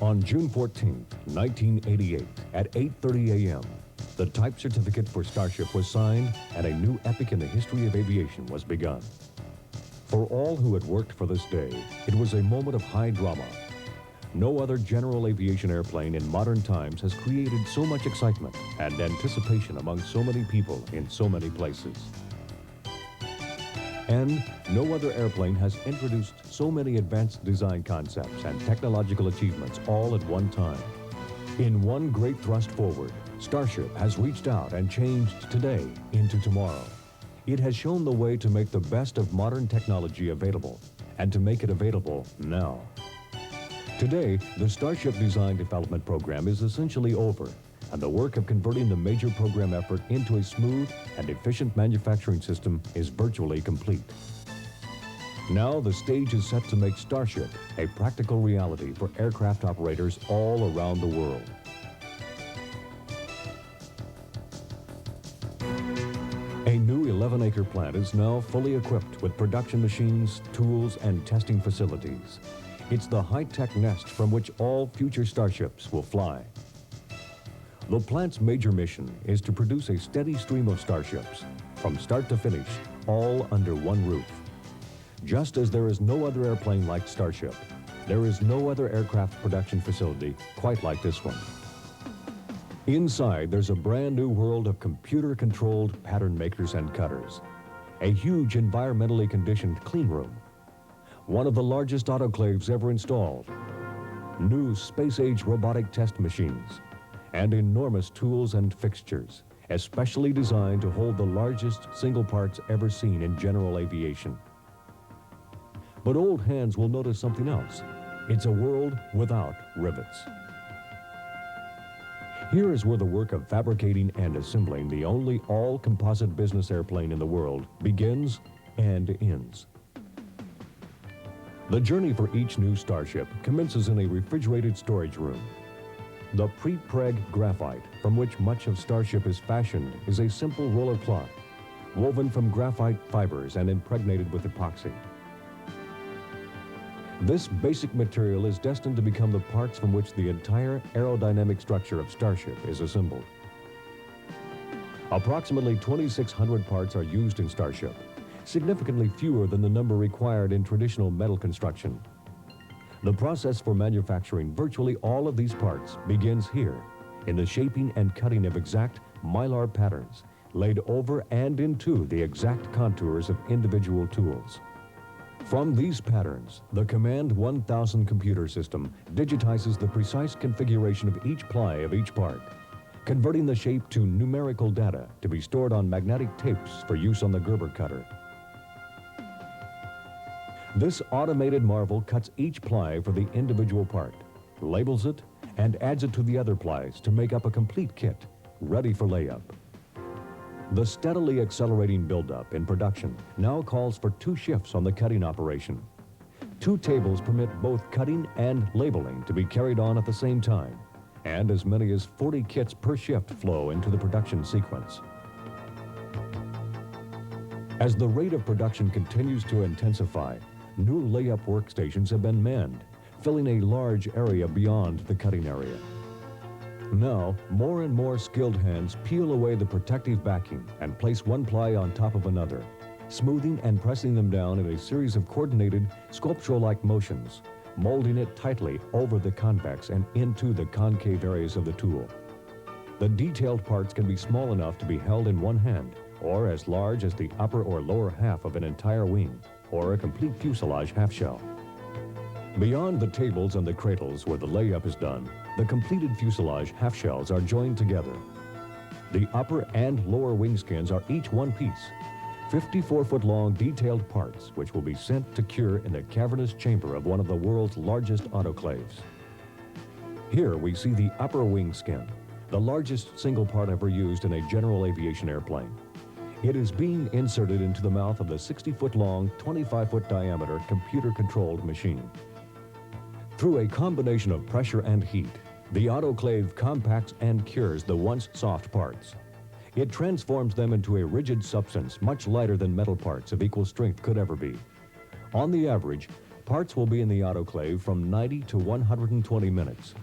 On June 14, 1988, at 8:30 a.m., the type certificate for Starship was signed and a new epoch in the history of aviation was begun. For all who had worked for this day, it was a moment of high drama. No other general aviation airplane in modern times has created so much excitement and anticipation among so many people in so many places. And no other airplane has introduced so many advanced design concepts and technological achievements all at one time. In one great thrust forward, Starship has reached out and changed today into tomorrow. It has shown the way to make the best of modern technology available, and to make it available now. Today, the Starship Design Development Program is essentially over, and the work of converting the major program effort into a smooth and efficient manufacturing system is virtually complete. Now the stage is set to make Starship a practical reality for aircraft operators all around the world. A new 11-acre plant is now fully equipped with production machines, tools, and testing facilities. It's the high-tech nest from which all future Starships will fly. The plant's major mission is to produce a steady stream of Starships, from start to finish, all under one roof. Just as there is no other airplane like Starship, there is no other aircraft production facility quite like this one. Inside, there's a brand new world of computer-controlled pattern makers and cutters, a huge environmentally conditioned clean room, one of the largest autoclaves ever installed, new space-age robotic test machines, and enormous tools and fixtures, especially designed to hold the largest single parts ever seen in general aviation. But old hands will notice something else. It's a world without rivets. Here is where the work of fabricating and assembling the only all-composite business airplane in the world begins and ends. The journey for each new Starship commences in a refrigerated storage room. The pre-preg graphite, from which much of Starship is fashioned, is a simple roller cloth, woven from graphite fibers and impregnated with epoxy. This basic material is destined to become the parts from which the entire aerodynamic structure of Starship is assembled. Approximately 2,600 parts are used in Starship, significantly fewer than the number required in traditional metal construction. The process for manufacturing virtually all of these parts begins here, in the shaping and cutting of exact mylar patterns, laid over and into the exact contours of individual tools. From these patterns, the Command 1000 computer system digitizes the precise configuration of each ply of each part, converting the shape to numerical data to be stored on magnetic tapes for use on the Gerber cutter. This automated marvel cuts each ply for the individual part, labels it, and adds it to the other plies to make up a complete kit, ready for layup. The steadily accelerating buildup in production now calls for 2 shifts on the cutting operation. 2 tables permit both cutting and labeling to be carried on at the same time, and as many as 40 kits per shift flow into the production sequence. As the rate of production continues to intensify, new layup workstations have been manned, filling a large area beyond the cutting area. Now, more and more skilled hands peel away the protective backing and place one ply on top of another, smoothing and pressing them down in a series of coordinated, sculptural-like motions, molding it tightly over the convex and into the concave areas of the tool. The detailed parts can be small enough to be held in one hand, or as large as the upper or lower half of an entire wing, or a complete fuselage half-shell. Beyond the tables and the cradles where the layup is done, the completed fuselage half-shells are joined together. The upper and lower wing skins are each one piece, 54-foot-long detailed parts which will be sent to cure in the cavernous chamber of one of the world's largest autoclaves. Here we see the upper wing skin, the largest single part ever used in a general aviation airplane. It is being inserted into the mouth of the 60-foot-long, 25-foot diameter computer-controlled machine. Through a combination of pressure and heat, the autoclave compacts and cures the once soft parts. It transforms them into a rigid substance much lighter than metal parts of equal strength could ever be. On the average, Parts will be in the autoclave from 90 to 120 minutes,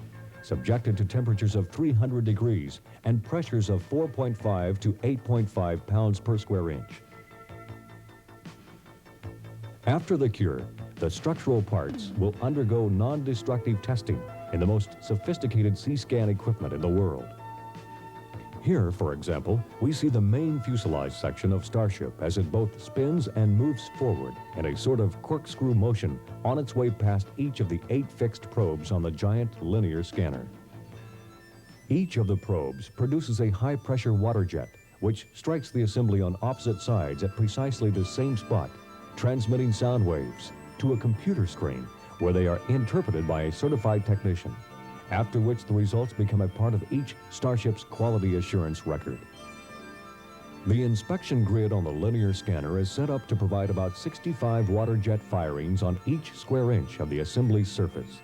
subjected to temperatures of 300 degrees and pressures of 4.5 to 8.5 pounds per square inch. After the cure, the structural parts will undergo non-destructive testing in the most sophisticated C-scan equipment in the world. Here, for example, we see the main fuselage section of Starship as it both spins and moves forward in a sort of corkscrew motion on its way past each of the 8 fixed probes on the giant linear scanner. Each of the probes produces a high-pressure water jet, which strikes the assembly on opposite sides at precisely the same spot, transmitting sound waves to a computer screen where they are interpreted by a certified technician, after which the results become a part of each Starship's quality assurance record. The inspection grid on the linear scanner is set up to provide about 65 water jet firings on each square inch of the assembly surface.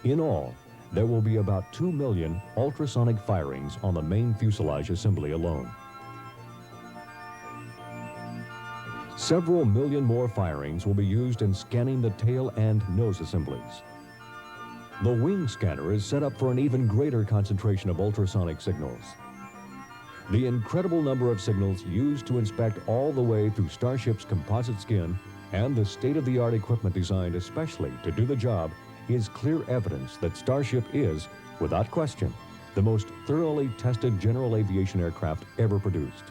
In all, there will be about 2 million ultrasonic firings on the main fuselage assembly alone. Several million more firings will be used in scanning the tail and nose assemblies. The wing scanner is set up for an even greater concentration of ultrasonic signals. The incredible number of signals used to inspect all the way through Starship's composite skin and the state-of-the-art equipment designed especially to do the job is clear evidence that Starship is, without question, the most thoroughly tested general aviation aircraft ever produced.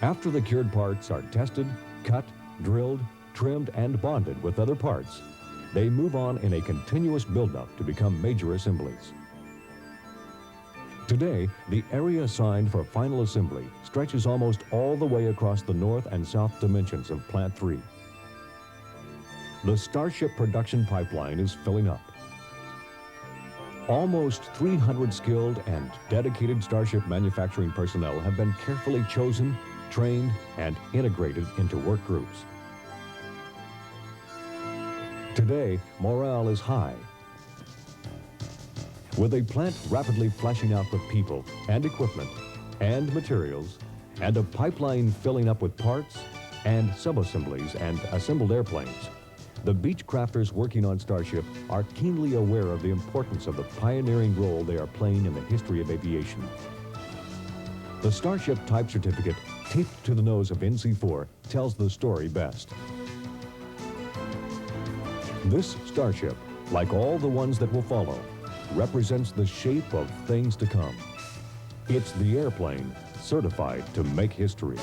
After the cured parts are tested, cut, drilled, trimmed, and bonded with other parts, they move on in a continuous buildup to become major assemblies. Today, the area assigned for final assembly stretches almost all the way across the north and south dimensions of Plant 3. The Starship production pipeline is filling up. Almost 300 skilled and dedicated Starship manufacturing personnel have been carefully chosen, trained, and integrated into work groups. Today, morale is high. With a plant rapidly flashing out with people and equipment and materials, and a pipeline filling up with parts and subassemblies and assembled airplanes, the Beechcrafters working on Starship are keenly aware of the importance of the pioneering role they are playing in the history of aviation. The Starship Type Certificate, taped to the nose of NC-4, tells the story best. This Starship, like all the ones that will follow, represents the shape of things to come. It's the airplane certified to make history.